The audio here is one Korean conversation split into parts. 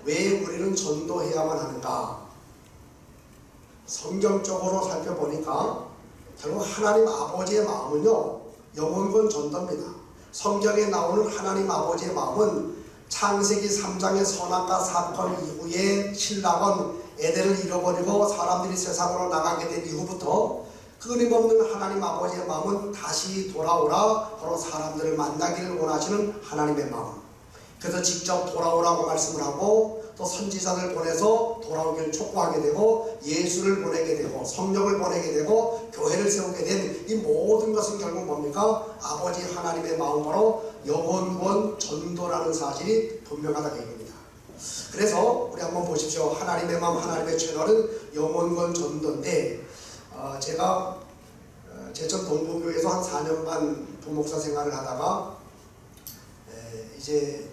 왜 우리는 전도해야만 하는가? 성경적으로 살펴보니까 결국 하나님 아버지의 마음은요, 영혼권 전도입니다. 성경에 나오는 하나님 아버지의 마음은 창세기 3장의 선악과 사건 이후에 신랑은 에덴을 잃어버리고 사람들이 세상으로 나가게 된 이후부터 끊임없는 하나님 아버지의 마음은 다시 돌아오라, 바로 사람들을 만나기를 원하시는 하나님의 마음. 그래서 직접 돌아오라고 말씀을 하고 또 선지자들 보내서 돌아오기를 촉구하게 되고 예수를 보내게 되고 성령을 보내게 되고 교회를 세우게 된 이 모든 것은 결국 뭡니까? 아버지 하나님의 마음으로 영혼권 전도라는 사실이 분명하다고 얘기합니다. 그래서 우리 한번 보십시오. 하나님의 마음, 하나님의 채널은 영혼권 전도인데 제가 제천 동부교회에서 한 4년 반 부목사 생활을 하다가 이제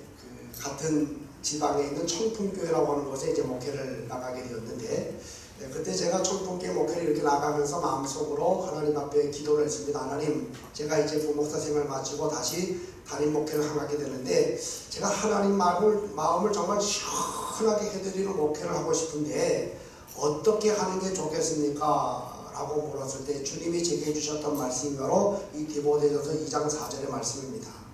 같은 지방에 있는 청풍교회라고 하는 곳에 이제 목회를 나가게 되었는데, 그때 제가 청풍교회 목회를 이렇게 나가면서 마음속으로 하나님 앞에 기도를 했습니다. 하나님, 제가 이제 부목사 생활 마치고 다시 담임 목회를 하게 되는데, 제가 하나님 마음을 정말 시원하게 해드리는 목회를 하고 싶은데 어떻게 하는 게 좋겠습니까? 라고 물었을 때 주님이 제게 해주셨던 말씀이 바로 이 디모데전서 2장 4절의 말씀입니다.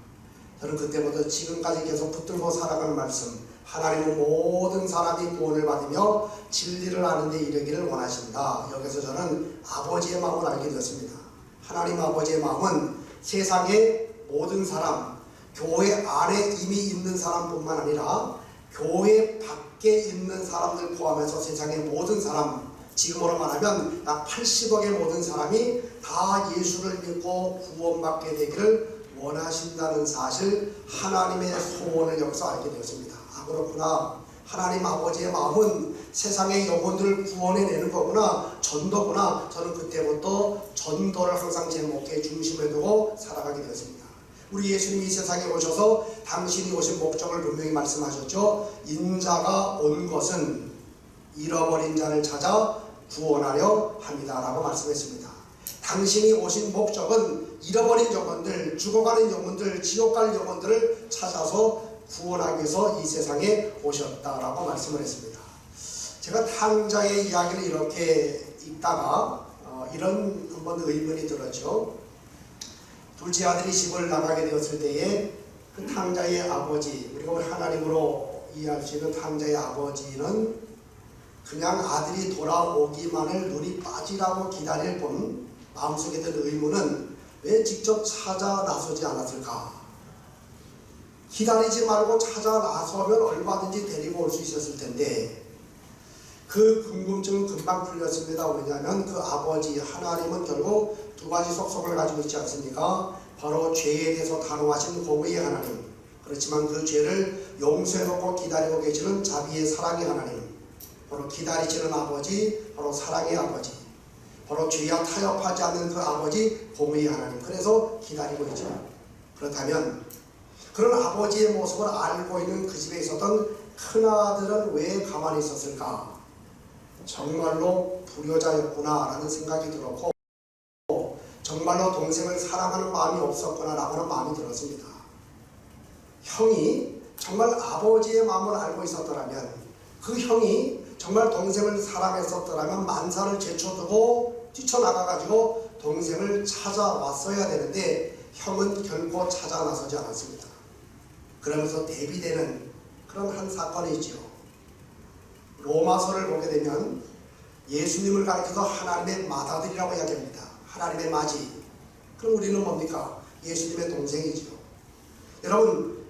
저는 그때부터 지금까지 계속 붙들고 살아가는 말씀, 하나님은 모든 사람이 구원을 받으며 진리를 아는 데 이르기를 원하신다. 여기서 저는 아버지의 마음을 알게 되었습니다. 하나님 아버지의 마음은 세상의 모든 사람, 교회 안에 이미 있는 사람뿐만 아니라 교회 밖에 있는 사람들 포함해서 세상의 모든 사람, 지금으로 말하면 약 80억의 모든 사람이 다 예수를 믿고 구원받게 되기를 원하신다는 사실, 하나님의 소원을 여기서 알게 되었습니다. 아, 그렇구나. 하나님 아버지의 마음은 세상의 영혼들을 구원해내는 거구나, 전도구나. 저는 그때부터 전도를 항상 제 목회의 중심에 두고 살아가게 되었습니다. 우리 예수님이 이 세상에 오셔서 당신이 오신 목적을 분명히 말씀하셨죠. 인자가 온 것은 잃어버린 자를 찾아 구원하려 합니다 라고 말씀했습니다. 당신이 오신 목적은 잃어버린 영혼들, 죽어가는 영혼들, 지옥 갈 영혼들을 찾아서 구원하기 위해서 이 세상에 오셨다라고 말씀을 했습니다. 제가 탕자의 이야기를 이렇게 읽다가 이런 한번 의문이 들었죠. 둘째 아들이 집을 나가게 되었을 때에 그 탕자의 아버지, 우리가 하나님으로 이해할 수 있는 탕자의 아버지는 그냥 아들이 돌아오기만을 눈이 빠지라고 기다릴 뿐 마음속에 든 의문은 왜 직접 찾아 나서지 않았을까? 기다리지 말고 찾아 나서면 얼마든지 데리고 올 수 있었을 텐데 그 궁금증은 금방 풀렸습니다. 왜냐하면 그 아버지 하나님은 결국 두 가지 속성을 가지고 있지 않습니까? 바로 죄에 대해서 단호하신 공의의 하나님, 그렇지만 그 죄를 용서해놓고 기다리고 계시는 자비의 사랑의 하나님, 바로 기다리시는 아버지, 바로 사랑의 아버지, 바로 죄와 타협하지 않는 그 아버지, 공의의 하나님. 그래서 기다리고 있죠. 그렇다면 그런 아버지의 모습을 알고 있는 그 집에 있었던 큰아들은 왜 가만히 있었을까? 정말로 불효자였구나 라는 생각이 들었고, 정말로 동생을 사랑하는 마음이 없었구나 라고는 마음이 들었습니다. 형이 정말 아버지의 마음을 알고 있었더라면, 그 형이 정말 동생을 사랑했었더라면 만사를 제쳐두고 뛰쳐나가가지고 동생을 찾아왔어야 되는데 형은 결코 찾아 나서지 않았습니다. 그러면서 대비되는 그런 한 사건이 있죠. 로마서를 보게 되면 예수님을 가리켜서 하나님의 맏아들이라고 이야기합니다. 하나님의 맏이. 그럼 우리는 뭡니까? 예수님의 동생이죠. 여러분,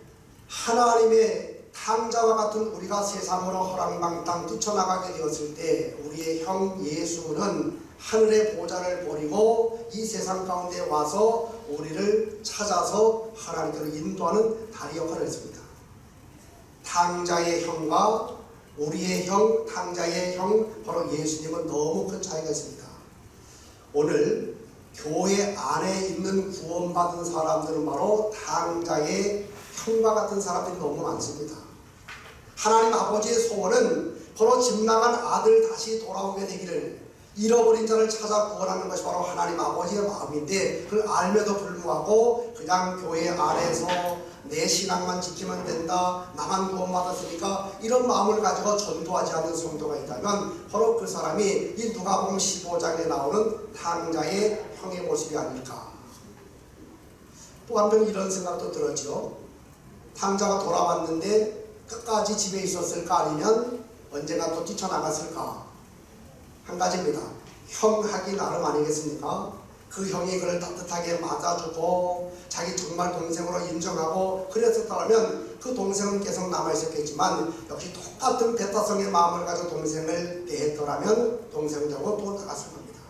하나님의 탕자와 같은 우리가 세상으로 허랑방탕 뛰쳐나가게 되었을 때 우리의 형 예수는 하늘의 보좌를 버리고 이 세상 가운데 와서 우리를 찾아서 하나님께로 인도하는 다리 역할을 했습니다. 탕자의 형과 우리의 형, 탕자의 형, 바로 예수님은 너무 큰 차이가 있습니다. 오늘 교회 안에 있는 구원받은 사람들은 바로 탕자의 형과 같은 사람들이 너무 많습니다. 하나님 아버지의 소원은 바로 집 나간 아들 다시 돌아오게 되기를, 잃어버린 자를 찾아 구원하는 것이 바로 하나님 아버지의 마음인데, 그걸 알면서 불구하고 그냥 교회 안에서 내 신앙만 지키면 된다, 나만 구원받았으니까 이런 마음을 가지고 전도하지 않는 성도가 있다면 바로 그 사람이 이 누가복음 15장에 나오는 탕자의 형의 모습이 아닐까. 또 한편 이런 생각도 들었죠. 탕자가 돌아왔는데 끝까지 집에 있었을까, 아니면 언젠가 또 뛰쳐나갔을까. 한 가지입니다. 형 하기 나름 아니겠습니까? 그 형이 그를 따뜻하게 맞아주고 자기 정말 동생으로 인정하고 그랬었다면 그 동생은 계속 남아있었겠지만, 역시 똑같은 배타성의 마음을 가지고 동생을 대했더라면 동생은 결국 또 나갔을 겁니다.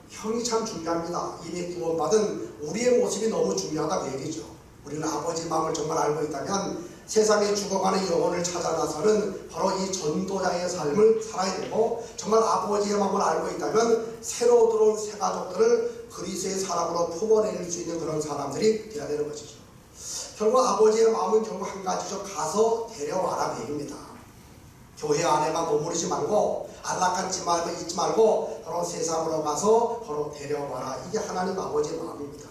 형이 참 중요합니다. 이미 구원받은 우리의 모습이 너무 중요하다고 얘기죠. 우리는 아버지 마음을 정말 알고 있다면 세상에 죽어가는 영혼을 찾아 나서는 바로 이 전도자의 삶을 살아야 되고, 정말 아버지의 마음을 알고 있다면 새로 들어온 새 가족들을 그리스도의 사람으로 품어낼 수 있는 그런 사람들이 되어야 되는 것이죠. 결국 아버지의 마음은 결국 한 가지죠. 가서 데려와라 얘기입니다. 교회 안에만 머무르지 말고, 안락한 말고 잊지 말고 바로 세상으로 가서 바로 데려와라. 이게 하나님 아버지의 마음입니다.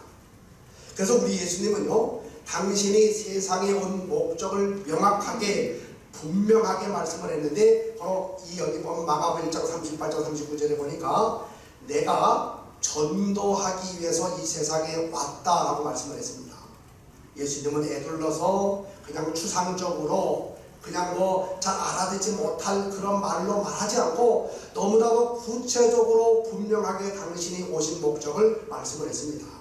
그래서 우리 예수님은요, 당신이 세상에 온 목적을 명확하게 분명하게 말씀을 했는데, 바로 이 여기 보면 마가복음 1장 38절 39절에 보니까 내가 전도하기 위해서 이 세상에 왔다라고 말씀을 했습니다. 예수님은 애둘러서 그냥 추상적으로 그냥 잘 알아듣지 못할 그런 말로 말하지 않고 너무나도 구체적으로 분명하게 당신이 오신 목적을 말씀을 했습니다.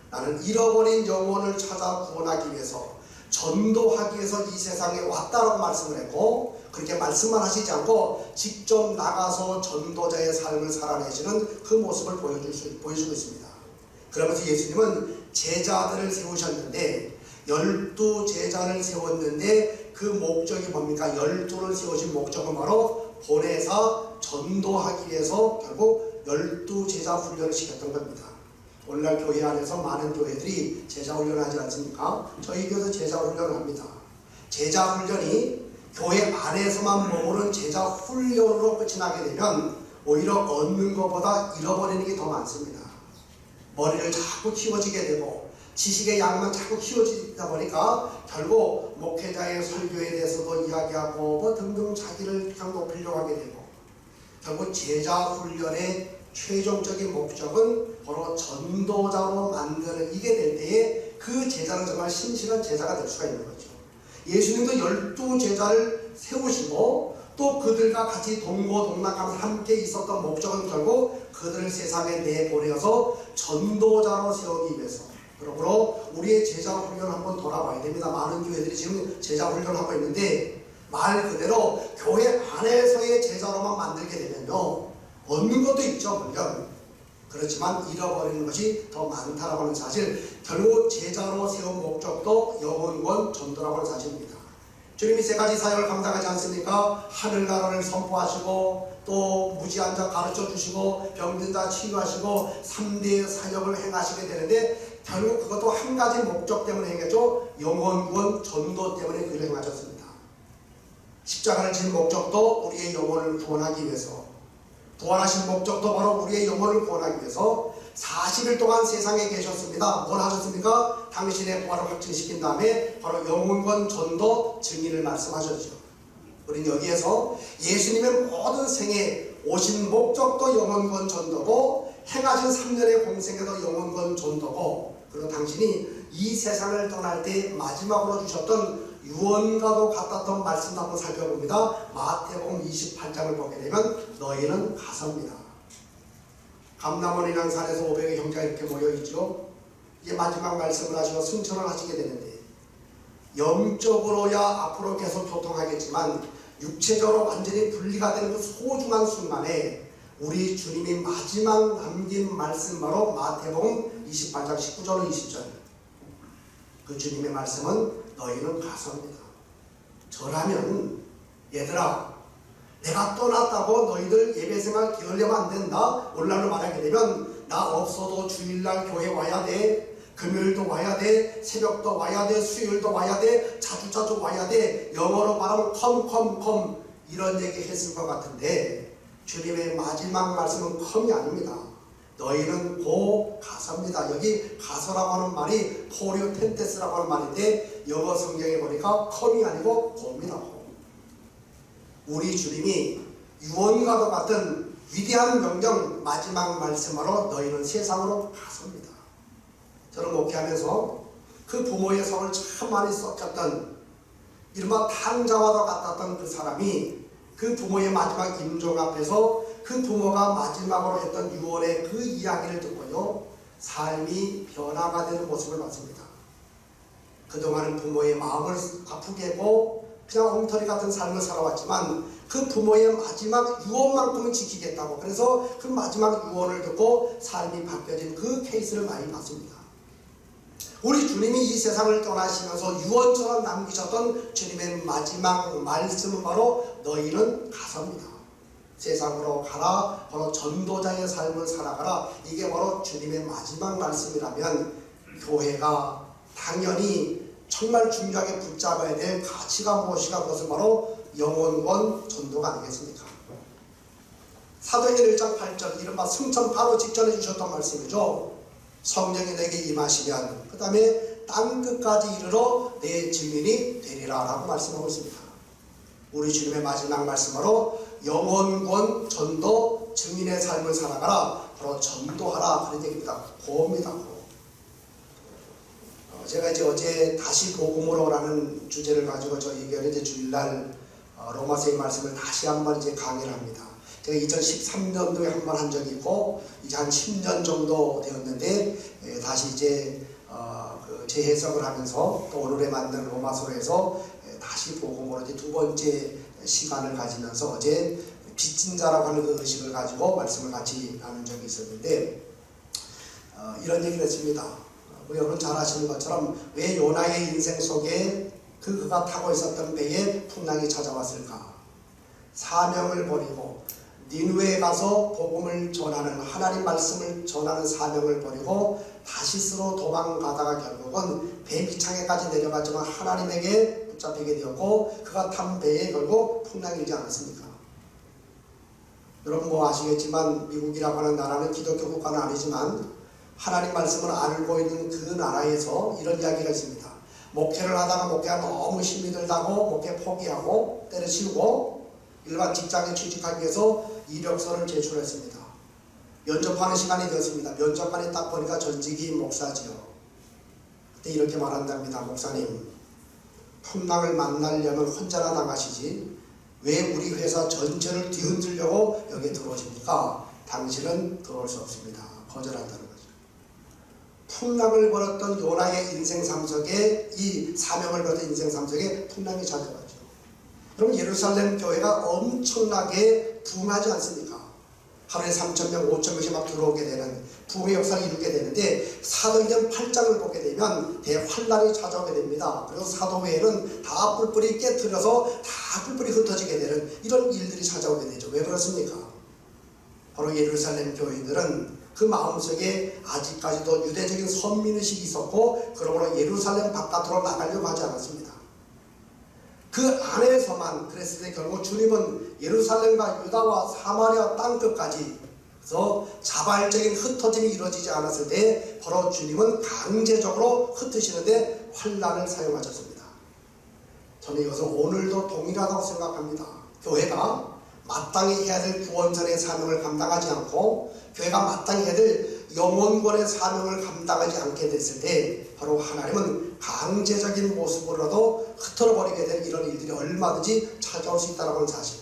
나는 잃어버린 영혼을 찾아 구원하기 위해서, 전도하기 위해서 이 세상에 왔다라고 말씀을 했고, 그렇게 말씀만 하시지 않고 직접 나가서 전도자의 삶을 살아내시는 그 모습을 보여주고 있습니다. 그러면서 예수님은 제자들을 세우셨는데, 12제자를 세웠는데 그 목적이 뭡니까? 12를 세우신 목적은 바로 보내사 전도하기 위해서 결국 12제자 훈련을 시켰던 겁니다. 오늘날 교회 안에서 많은 교회들이 제자 훈련을 하지 않습니까? 저희 교회도 제자 훈련을 합니다. 제자 훈련이 교회 안에서만 머무른 제자 훈련으로 끝이 나게 되면 오히려 얻는 것보다 잃어버리는 게 더 많습니다. 머리를 자꾸 키워지게 되고 지식의 양만 자꾸 키워지다 보니까 결국 목회자의 설교에 대해서도 이야기하고 등등 자기를 그냥 높이려고 하게 되고, 결국 제자 훈련의 최종적인 목적은 바로 전도자로 만드는 이게 될 때에 그 제자는 정말 신실한 제자가 될 수가 있는 거죠. 예수님도 12제자를 세우시고 또 그들과 같이 동고동락하면서 함께 있었던 목적은 결국 그들을 세상에 내보내어서 전도자로 세우기 위해서. 그러므로 우리의 제자 훈련을 한번 돌아봐야 됩니다. 많은 교회들이 지금 제자 훈련을 하고 있는데, 말 그대로 교회 안에서의 제자로만 만들게 되면요, 얻는 것도 있죠, 물론. 그렇지만 잃어버리는 것이 더 많다라고 하는 사실, 결국 제자로 세운 목적도 영혼권 전도라고 하는 사실입니다. 주님이 세 가지 사역을 감당하지 않습니까? 하늘나라를 선포하시고, 또 무지한 자 가르쳐 주시고, 병든 자 치유하시고, 3대의 사역을 행하시게 되는데, 결국 그것도 한 가지 목적 때문에 행했죠. 영혼권 전도 때문에 그를 행하셨습니다. 십자가를 진 목적도 우리의 영혼을 구원하기 위해서, 부활하신 목적도 바로 우리의 영혼을 구원하기 위해서 40일 동안 세상에 계셨습니다. 뭘 하셨습니까? 당신의 부활을 확증시킨 다음에 바로 영혼권 전도 증인을 말씀하셨죠. 우리는 여기에서 예수님의 모든 생에 오신 목적도 영혼권 전도고, 행하신 3년의 공생에도 영혼권 전도고, 그리고 당신이 이 세상을 떠날 때 마지막으로 주셨던 유언과도 같았던 말씀도 한번 살펴봅니다. 마태복음 28장을 보게 되면 너희는 가서입니다. 감람원이라는 산에서 500의 형제가 이렇게 모여있죠. 이제 마지막 말씀을 하시고 승천을 하시게 되는데, 영적으로야 앞으로 계속 교통하겠지만 육체적으로 완전히 분리가 되는 그 소중한 순간에 우리 주님이 마지막 남긴 말씀, 바로 마태복음 28장 19절 20절, 그 주님의 말씀은 너희는 가서입니다. 저라면 얘들아, 내가 떠났다고 너희들 예배생활 게을리하면 안 된다. 오늘날로 말하게 되면 나 없어도 주일날 교회 와야 돼, 금요일도 와야 돼, 새벽도 와야 돼, 수요일도 와야 돼, 자주 와야 돼, 영어로 말하면 come 이런 얘기 했을 것 같은데, 주님의 마지막 말씀은 컴이 아닙니다. 너희는 고 가서입니다. 여기 가서라고 하는 말이 포리오텐테스라고 하는 말인데 영어 성경에 보니까 컴이 아니고 고입니다. 우리 주님이 유언과도 같은 위대한 명령 마지막 말씀으로 너희는 세상으로 가서입니다. 저는 목회하면서 그 부모의 성을 참 많이 썩혔던 이른바 탕자와도 같았던 그 사람이 그 부모의 마지막 임종 앞에서 그 부모가 마지막으로 했던 유언의 그 이야기를 듣고요, 삶이 변화가 되는 모습을 봤습니다. 그동안은 부모의 마음을 아프게 했고 그냥 엉터리 같은 삶을 살아왔지만 그 부모의 마지막 유언만큼은 지키겠다고, 그래서 그 마지막 유언을 듣고 삶이 바뀌어진 그 케이스를 많이 봤습니다. 우리 주님이 이 세상을 떠나시면서 유언처럼 남기셨던 주님의 마지막 말씀은 바로 너희는 가서입니다. 세상으로 가라, 바로 전도자의 삶을 살아가라. 이게 바로 주님의 마지막 말씀이라면 교회가 당연히 정말 중요하게 붙잡아야 될 가치가 무엇이가, 그것은 바로 영혼권 전도가 아니겠습니까? 사도행전 1장 8절, 이른바 승천 바로 직전에 주셨던 말씀이죠. 성령이 내게 임하시면 그 다음에 땅끝까지 이르러 내 증인이 되리라 라고 말씀하고 있습니다. 우리 주님의 마지막 말씀으로 영혼권 전도, 증인의 삶을 살아가라, 바로 전도하라 그런 얘기입니다. 고입니다. 제가 이제 어제 다시 복음으로라는 주제를 가지고 저희 교회 이제 주일날 로마서의 말씀을 다시 한번 이제 강의를 합니다. 제가 2013년도에 한 번 한 적이 있고 이제 한 10년 정도 되었는데 다시 이제 재해석을 하면서 또 오늘에 만든 로마서에서 다시 복음으로 이제 두 번째 시간을 가지면서 어제 빚진 자라고 하는 그 의식을 가지고 말씀을 같이 나눈 적이 있었는데 이런 얘기를 했습니다. 여러분 잘 아시는 것처럼 왜 요나의 인생 속에 그가 타고 있었던 배에 풍랑이 찾아왔을까? 사명을 버리고 니느웨에 가서 복음을 전하는, 하나님 말씀을 전하는 사명을 버리고 다시스로 도망가다가 결국은 배 밑창에까지 내려갔지만 하나님에게 붙잡히게 되었고 그가 탄 배에 결국 풍랑이 일지 않았습니까? 여러분 뭐 아시겠지만 미국이라고 하는 나라는 기독교 국가는 아니지만 하나님 말씀을 알고 있는 그 나라에서 이런 이야기가 있습니다. 목회를 하다가 목회가 너무 힘이 들다고 목회 포기하고 때려치우고 일반 직장에 취직하기 위해서 이력서를 제출했습니다. 면접하는 시간이 되었습니다. 면접관이 딱 보니까 전직이 목사지요. 그때 이렇게 말한답니다. 목사님, 풍랑을 만나려면 혼자나 나가시지 왜 우리 회사 전체를 뒤흔들려고 여기에 들어오십니까? 당신은 들어올 수 없습니다. 거절한다는 거죠. 풍랑을 벌였던 요나의 인생 삶 속에, 이 사명을 벌였던 인생 삶 속에 풍랑이 찾아왔죠. 그럼 예루살렘 교회가 엄청나게 부흥하지 않습니까? 하루에 3,000명, 5,000명씩 막 들어오게 되는 부흥의 역사를 이루게 되는데 사도행전 8장을 보게 되면 대환란이 찾아오게 됩니다. 그리고 사도회에는 다 뿔뿔이 깨트려서 다 뿔뿔이 흩어지게 되는 이런 일들이 찾아오게 되죠. 왜 그렇습니까? 바로 예루살렘 교인들은 그 마음속에 아직까지도 유대적인 선민의식이 있었고 그러므로 예루살렘 바깥으로 나가려고 하지 않았습니다. 그 안에서만 그랬을 때 결국 주님은 예루살렘과 유다와 사마리아 땅끝까지 그래서 자발적인 흩어짐이 이루어지지 않았을 때 바로 주님은 강제적으로 흩으시는데 환란을 사용하셨습니다. 저는 이것은 오늘도 동일하다고 생각합니다. 교회가 마땅히 해야 될 구원전의 사명을 감당하지 않고 교회가 마땅히 해야 될 영혼권의 사명을 감당하지 않게 됐을 때 바로 하나님은 강제적인 모습으로라도 흩어버리게 된 이런 일들이 얼마든지 찾아올 수 있다는 사실,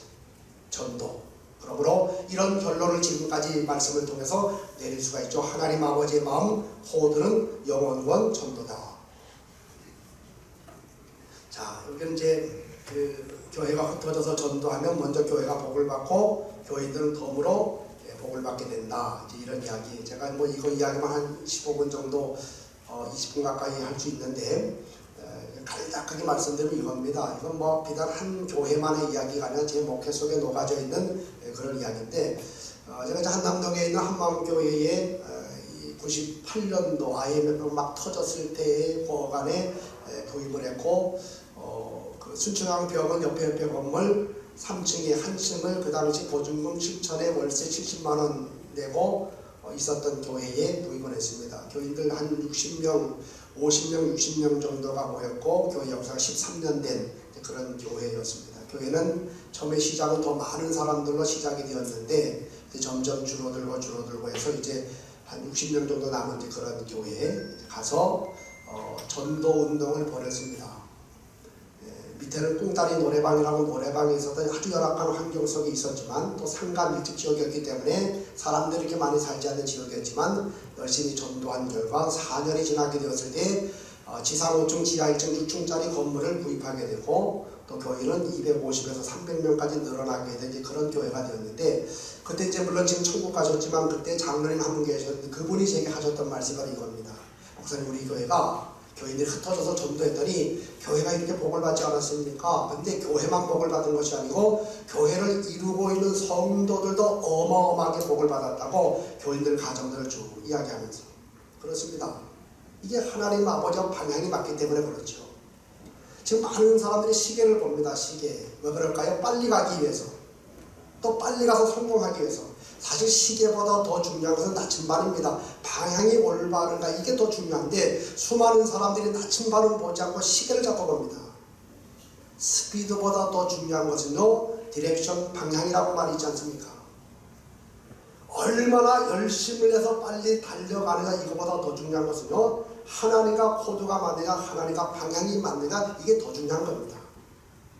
전도. 그러므로 이런 결론을 지금까지 말씀을 통해서 내릴 수가 있죠. 하나님 아버지의 마음, 호드는 영혼권 전도다. 자, 여기는 이제 교회가 흩어져서 전도하면 먼저 교회가 복을 받고 교인들은 덤으로 복을 받게 된다. 이제 이런 이야기. 제가 뭐 이거 이야기만 한 15분 정도, 20분 가까이 할 수 있는데, 간략하게 말씀드리면 이겁니다. 이건 뭐 비단 한 교회만의 이야기가 아니라 제 목회 속에 녹아져 있는 그런 이야기인데, 제가 이제 한남동에 있는 한마음교회에 98년도 IMF 막 터졌을 때의 고간에 부임을 했고, 그 순천향병원 옆에 건물 3층에 한 층을 그 당시 보증금 7천에 월세 70만원 내고 있었던 교회에 부임을 했습니다. 교인들 한 60명, 50명, 60명 정도가 모였고 교회 역사가 13년 된 그런 교회였습니다. 교회는 처음에 시작은 더 많은 사람들로 시작이 되었는데 점점 줄어들고 해서 이제 한 60명 정도 남은 그런 교회에 가서 전도 운동을 벌였습니다. 밑에는 꿍따리 노래방이라고 노래방에 있었던 아주 열악한 환경 속에 있었지만 또 상가 밀집 지역이었기 때문에 사람들이 이렇게 많이 살지 않는 지역이었지만 열심히 전도한 결과 4년이 지나게 되었을 때 지상 5층, 지하 1층, 6층짜리 건물을 구입하게 되고 또 교회는 250에서 300명까지 늘어나게 된 그런 교회가 되었는데 그때 이제 물론 지금 천국 가셨지만 그때 장로님 한 분 계셨는데 그분이 제게 하셨던 말씀이 바로 이겁니다. 목사님 우리 교회가 교인들이 흩어져서 전도했더니 교회가 이렇게 복을 받지 않았습니까? 근데 교회만 복을 받은 것이 아니고 교회를 이루고 있는 성도들도 어마어마하게 복을 받았다고 교인들 가정들을 쭉 이야기하면서 그렇습니다. 이게 하나님 아버지와 방향이 맞기 때문에 그렇죠. 지금 많은 사람들이 시계를 봅니다. 시계. 왜 그럴까요? 빨리 가기 위해서. 또 빨리 가서 성공하기 위해서. 사실 시계보다 더 중요한 것은 나침반입니다. 방향이 올바른가 이게 더 중요한데 수많은 사람들이 나침반을 보지 않고 시계를 잡고 봅니다. 스피드보다 더 중요한 것은요 디렉션 방향이라고 말이 있지 않습니까? 얼마나 열심을 해서 빨리 달려가느냐 이거보다 더 중요한 것은요 하나님과 코드가 맞느냐 하나님과 방향이 맞느냐 이게 더 중요한 겁니다.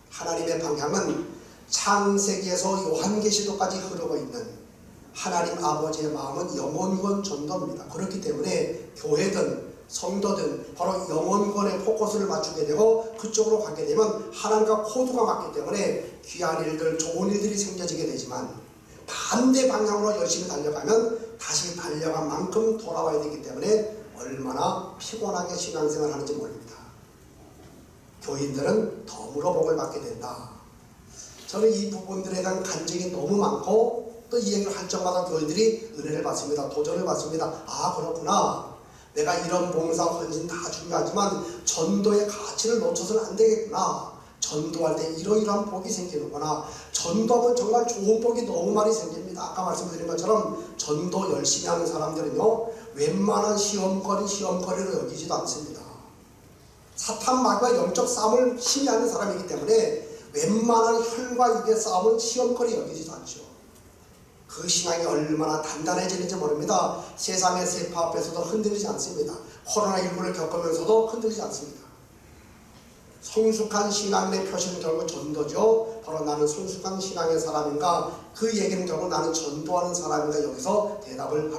하나님의 방향은 창세기에서 요한계시록까지 흐르고 있는 하나님 아버지의 마음은 영혼권 전도입니다. 그렇기 때문에 교회든 성도든 바로 영혼권에 포커스를 맞추게 되고 그쪽으로 가게 되면 하나님과 코드가 맞기 때문에 귀한 일들, 좋은 일들이 생겨지게 되지만 반대 방향으로 열심히 달려가면 다시 달려간 만큼 돌아와야 되기 때문에 얼마나 피곤하게 신앙생활을 하는지 모릅니다. 교인들은 덤으로 복을 받게 된다. 저는 이 부분들에 대한 간증이 너무 많고 또 이 얘기를 할 적마다 교인들이 은혜를 받습니다. 도전을 받습니다. 아 그렇구나. 내가 이런 봉사 헌신 다 중요하지만 전도의 가치를 놓쳐서는 안 되겠구나. 전도할 때 이러이러한 복이 생기는구나. 전도하면 정말 좋은 복이 너무 많이 생깁니다. 아까 말씀드린 것처럼 전도 열심히 하는 사람들은요 웬만한 시험거리로 여기지도 않습니다. 사탄 마귀와 영적 싸움을 심히 하는 사람이기 때문에 웬만한 혈과 육의 싸움은 시험거리 여기지도 않죠. 그 신앙이 얼마나 단단해지는지 모릅니다. 세상의 세파 앞에서도 흔들리지 않습니다. 코로나19를 겪으면서도 흔들리지 않습니다. 성숙한 신앙의 표시는 결국 전도죠. 바로 나는 성숙한 신앙의 사람인가 그 얘기는 결국 나는 전도하는 사람인가 여기서 대답을